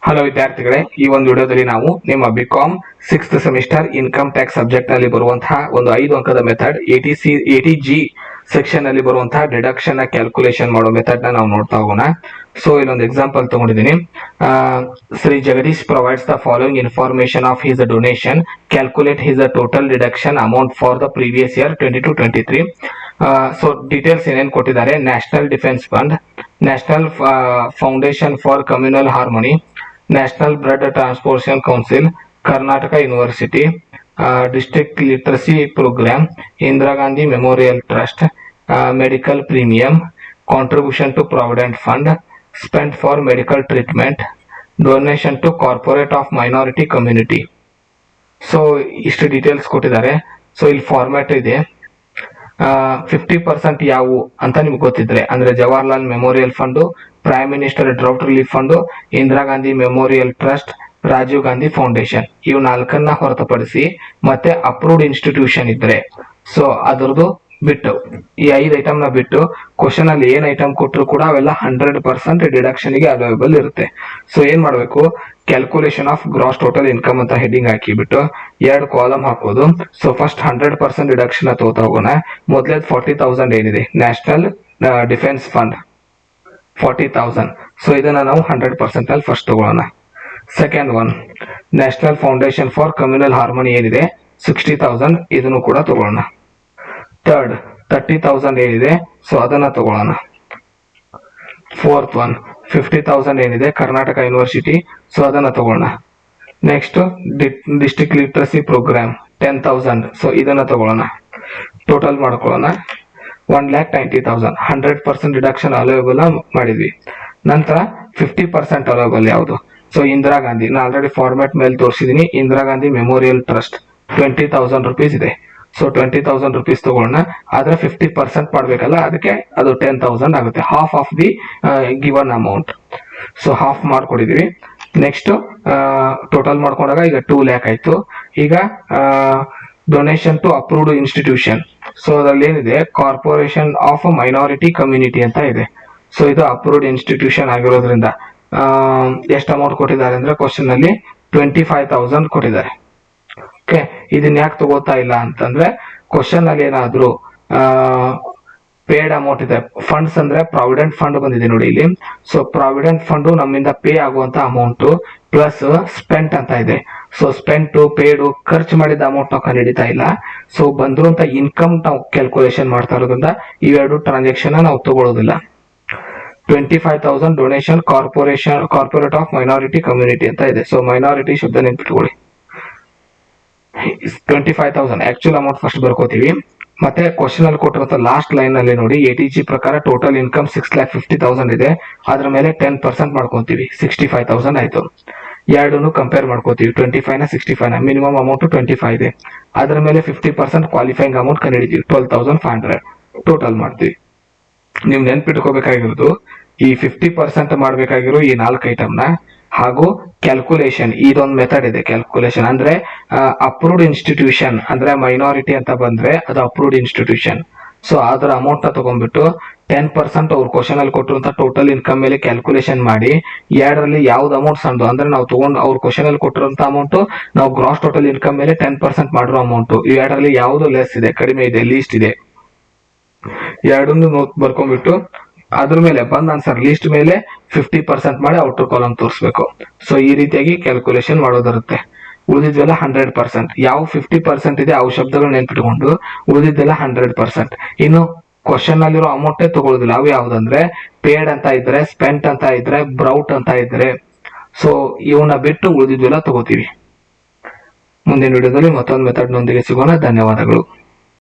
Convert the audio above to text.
Hello ವಿದ್ಯಾರ್ಥಿಗಳೇ, ಈ ಒಂದು ವಿಡಿಯೋದಲ್ಲಿ ನಾವು ನಿಮ್ಮ BCom 6th semester income tax subject ನಲ್ಲಿ ಬರುವಂತಹ ಒಂದು 5 ಅಂಕದ ಮೆಥಡ್ ಎಟಿಜಿ ಸೆಕ್ಷನ್ ಅಲ್ಲಿ ಬರುವಂತಹ ಡಿಡಕ್ಷನ್ ನ ಕ್ಯಾಲ್ಕುಲೇಷನ್ ಮಾಡೋ ಮೆಥಡ್ ನ ನಾವು ನೋಡ್ತಾ ಹೋಗೋಣ. ಸೊ ಇಲ್ಲೊಂದು ಎಕ್ಸಾಂಪಲ್ ತಗೊಂಡಿದ್ದೀನಿ. Shri Jagdish provides the following information of his donation, calculate his total deduction amount for the previous year 22-23. So details ಏನೇನು ಕೊಟ್ಟಿದ್ದಾರೆ: national defence fund, national foundation for communal harmony, national blood transfusion council, Karnataka university, district literacy programme, Indira Gandhi memorial trust, medical premium, contribution to provident fund, spent for medical treatment, donation to corporate of minority community. So ಇಷ್ಟು details ಕೊಟ್ಟಿದ್ದಾರೆ. So ಇಲ್ಲಿ format ಇದೆ. 50% ಯಾವುವು ಅಂತ ನಿಮ್ಗೆ ಗೊತ್ತಿದ್ರೆ, ಅಂದ್ರೆ Jawaharlal memorial fund, prime minister drought relief fund, Indira Gandhi memorial trust, Rajiv Gandhi foundation, ಇವು 4 ಹೊರತುಪಡಿಸಿ ಮತ್ತೆ ಅಪ್ರೂವ್ಡ್ ಇನ್ಸ್ಟಿಟ್ಯೂಷನ್ ಇದ್ರೆ, ಸೊ ಅದರದ್ದು ಬಿಟ್ಟು ಈ 5 ಐಟಮ್ ನ ಬಿಟ್ಟು ಕ್ವಶನ್ ಅಲ್ಲಿ ಏನ್ ಐಟಮ್ ಕೊಟ್ಟರು ಕೂಡ ಅವೆಲ್ಲ 100% ಡಿಡಕ್ಷನ್ ಗೆ ಅವೈಲೇಬಲ್ ಇರುತ್ತೆ. ಸೊ ಏನ್ ಮಾಡ್ಬೇಕು, calculation of gross total income ಅಂತ ಹೆಡಿಂಗ್ ಹಾಕಿಬಿಟ್ಟು 2 ಕಾಲಮ್ ಹಾಕೋದು. ಸೊ ಫಸ್ಟ್ 100% ಡಿಡಕ್ಷನ್ ತಗೋತಾ ಹೋಗೋಣ. ಮೊದಲೇದು 40,000 ಏನಿದೆ, ನ್ಯಾಷನಲ್ ಡಿಫೆನ್ಸ್ ಫಂಡ್ 40,000. ಸೊ ಇದನ್ನ ನಾವು 100% ಅಲ್ಲಿ ಫಸ್ಟ್ ತಗೊಳ್ಳೋಣ. Second one, national foundation for communal harmony ಏನಿದೆ 60,000, ಇದನ್ನು ಕೂಡ ತಗೊಳ್ಳೋಣ. ಥರ್ಡ್ 30,000 ಏನಿದೆ, ಸೊ ಅದನ್ನ ತಗೊಳ್ಳೋಣ. ಫೋರ್ತ್ ಒನ್ 50,000 ಏನಿದೆ, ಕರ್ನಾಟಕ ಯೂನಿವರ್ಸಿಟಿ, ಸೊ ಅದನ್ನ ತಗೊಳ್ಳೋಣ. Next district literacy programme 10,000, so ಇದನ್ನ ತಗೊಳ್ಳೋಣ. ಟೋಟಲ್ ಮಾಡ್ಕೊಳ್ಳೋಣ 1,90,000. 100% ಡಿಡಕ್ಷನ್ ಅವೈಲೇಬಲ್ ಮಾಡಿದ್ವಿ. ನಂತರ 50% ಅವೈಲೇಬಲ್ ಯಾವುದು? ಸೊ ಇಂದಿರಾ ಗಾಂಧಿ, ನಾನು ಆಲ್ರೆಡಿ ಫಾರ್ಮ್ಯಾಟ್ ಮೇಲೆ ತೋರಿಸಿದೀನಿ. Indira Gandhi memorial trust 20,000 rupees ಇದೆ. ಸೊ 20,000 rupees ತಗೊಳ್ಳೋಣ. ಆದ್ರೆ 50% ಮಾಡ್ಬೇಕಲ್ಲ, ಅದಕ್ಕೆ ಅದು 10,000 ಆಗುತ್ತೆ. Half of the given amount. So half ಮಾಡ್ಕೊಡಿದೀವಿ. ನೆಕ್ಸ್ಟ್ ಟೋಟಲ್ ಮಾಡ್ಕೊಂಡಾಗ ಈಗ 2 lakh ಆಯ್ತು. ಈಗ donation to approved institution, so ಅದ್ರಲ್ಲಿ ಏನಿದೆ, ಕಾರ್ಪೊರೇಷನ್ ಆಫ್ ಮೈನಾರಿಟಿ ಕಮ್ಯುನಿಟಿ ಅಂತ ಇದೆ. ಸೊ ಇದು ಅಪ್ರೂವ್ಡ್ ಇನ್ಸ್ಟಿಟ್ಯೂಷನ್ ಆಗಿರೋದ್ರಿಂದ ಎಷ್ಟು ಅಮೌಂಟ್ ಕೊಟ್ಟಿದ್ದಾರೆ ಅಂದ್ರೆ ಕ್ವಶನ್ ಅಲ್ಲಿ 25,000 ಕೊಟ್ಟಿದ್ದಾರೆ. ಓಕೆ, ಇದನ್ನ ಯಾಕೆ ತಗೋತಾ ಇಲ್ಲ ಅಂತಂದ್ರೆ ಕ್ವಶನ್ ಅಲ್ಲಿ ಏನಾದ್ರು ಪೇಡ್ ಅಮೌಂಟ್ ಇದೆ. ಫಂಡ್ಸ್ ಅಂದ್ರೆ ಪ್ರಾವಿಡೆಂಟ್ ಫಂಡ್ ಬಂದಿದೆ ನೋಡಿ ಇಲ್ಲಿ. ಸೊ ಪ್ರಾವಿಡೆಂಟ್ ಫಂಡ್ ನಮ್ಮಿಂದ ಪೇ ಆಗುವಂತ ಅಮೌಂಟ್ ಪ್ಲಸ್ ಸ್ಪೆಂಟ್ ಅಂತ ಇದೆ. ಸೊ ಸ್ಪೆಂಟ್ ಪೇಡ್ ಖರ್ಚು ಮಾಡಿದ ಅಮೌಂಟ್ ನಾವು ಕಂಡುಹಿಡಿತಾ ಇಲ್ಲ. ಸೊ ಬಂದಿರುವಂತ ಇನ್ಕಮ್ ನಾವು ಕ್ಯಾಲ್ಕುಲೇಷನ್ ಮಾಡ್ತಾ ಇರೋದ್ರಿಂದ ಇವೆರಡು ಟ್ರಾನ್ಸಾಕ್ಷನ್ ನಾವು ತಗೊಳ್ಳೋದಿಲ್ಲ. 25,000 donation corporate of minority community ಅಂತ ಇದೆ. ಸೊ ಮೈನಾರಿಟಿ ಶಬ್ದ ನೆನ್ಪಿಟ್ಕೊಳ್ಳಿ. 25,000 ಆಕ್ಚುಯಲ್ ಅಮೌಂಟ್ ಫಸ್ಟ್ ಬರ್ಕೋತೀವಿ. ಮತ್ತೆ ಕ್ವಶನ್ ಅಲ್ಲಿ ಕೊಟ್ಟಿರುವಂತ ಲಾಸ್ಟ್ ಲೈನ್ ಅಲ್ಲಿ ನೋಡಿ, ಎಟಿಜಿ ಪ್ರಕಾರ ಟೋಟಲ್ ಇನ್ಕಮ್ 6,50,000 ಇದೆ. ಅದ್ರ ಮೇಲೆ 10% ಮಾಡ್ಕೊಂತೀವಿ, 65,000 ಆಯ್ತು. ಎರಡನ್ನು ಕಂಪೇರ್ ಮಾಡ್ಕೋತೀವಿ. 25 ನ 65 ನ ಮಿನಿಮಮ್ ಅಮೌಂಟ್ 25 ಇದೆ. ಅದ್ರ ಮೇಲೆ 50% ಕ್ವಾಲಿಫೈಯಿಂಗ್ ಅಮೌಂಟ್ ಕಂಡುಹಿಡಿತೀವಿ, 12,500 ಟೋಟಲ್ ಮಾಡ್ತೀವಿ. ನೀವು ನೆನ್ಪಿಟ್ಕೋಬೇಕಾಗಿರೋದು, ಈ 50% ಮಾಡ್ಬೇಕಾಗಿರೋ ಈ 4 ಐಟಮ್ ನ ಹಾಗೂ ಕ್ಯಾಲ್ಕುಲೇಷನ್, ಇದೊಂದು ಮೆಥಡ್ ಇದೆ ಕ್ಯಾಲ್ಕುಲೇಷನ್. ಅಂದ್ರೆ ಅಪ್ರೂವ್ಡ್ ಇನ್ಸ್ಟಿಟ್ಯೂಷನ್ ಅಂದ್ರೆ ಮೈನಾರಿಟಿ ಅಂತ ಬಂದ್ರೆ ಅದು ಅಪ್ರೂವ್ಡ್ ಇನ್ಸ್ಟಿಟ್ಯೂಷನ್. ಸೊ ಅದರ ಅಮೌಂಟ್ ನ ತಗೊಂಡ್ಬಿಟ್ಟು 10% ಅವ್ರ ಕ್ವಶನ್ ಅಲ್ಲಿ ಕೊಟ್ಟಿರುವಂತ ಟೋಟಲ್ ಇನ್ಕಮ್ ಮೇಲೆ ಕ್ಯಾಲ್ಕುಲೇಷನ್ ಮಾಡಿ, ಎರಡರಲ್ಲಿ ಯಾವ್ದು ಅಮೌಂಟ್ ಸಣ್ಣದು ಅಂದ್ರೆ ನಾವು ತಗೊಂಡು ಅವ್ರ ಕ್ವಶನ್ ಅಲ್ಲಿ ಕೊಟ್ಟಿರುವಂತ ಅಮೌಂಟ್ ನಾವು ಗ್ರಾಸ್ ಟೋಟಲ್ ಇನ್ಕಮ್ ಮೇಲೆ 10% ಮಾಡಿರೋ ಅಮೌಂಟ್, ಇವೆರಡರಲ್ಲಿ ಯಾವ್ದು ಲೆಸ್ ಇದೆ, ಕಡಿಮೆ ಇದೆ, ಲೀಸ್ಟ್ ಇದೆ, ಎರಡನ್ನು ನೋಟ್ ಬರ್ಕೊಂಡ್ಬಿಟ್ಟು ಅದ್ರ ಮೇಲೆ ಬಂದ್ ಆನ್ಸರ್ ಲೀಸ್ಟ್ ಮೇಲೆ 50% ಮಾಡಿ ಔಟರ್ ಕಾಲಮ್ ತೋರಿಸ್ಬೇಕು. ಸೊ ಈ ರೀತಿಯಾಗಿ ಕ್ಯಾಲ್ಕುಲೇಷನ್ ಮಾಡೋದಿರುತ್ತೆ. ಉಳಿದಿದ್ವೆಲ್ಲ 100%. ಯಾವ 50% ಇದೆ ಅವು ಶಬ್ದಗಳು ನೆನ್ಪಿಟ್ಕೊಂಡು ಉಳಿದಿದ್ದೆಲ್ಲ 100%. ಇನ್ನು ಕ್ವಶನ್ ಅಲ್ಲಿರೋ ಅಮೌಂಟೇ ತಗೊಳ್ಳೋದಿಲ್ಲ. ಅವು ಯಾವ್ದಂದ್ರೆ ಪೇಡ್ ಅಂತ ಇದ್ರೆ, ಸ್ಪೆಂಟ್ ಅಂತ ಇದ್ರೆ, ಬ್ರೌಟ್ ಅಂತ ಇದ್ರೆ, ಸೊ ಇವನ್ನ ಬಿಟ್ಟು ಉಳಿದಿದ್ವೆಲ್ಲ ತಗೋತೀವಿ. ಮುಂದಿನ ವಿಡಿಯೋದಲ್ಲಿ ಮತ್ತೊಂದು ಮೆಥಡ್ ನೊಂದಿಗೆ ಸಿಗೋಣ. ಧನ್ಯವಾದಗಳು.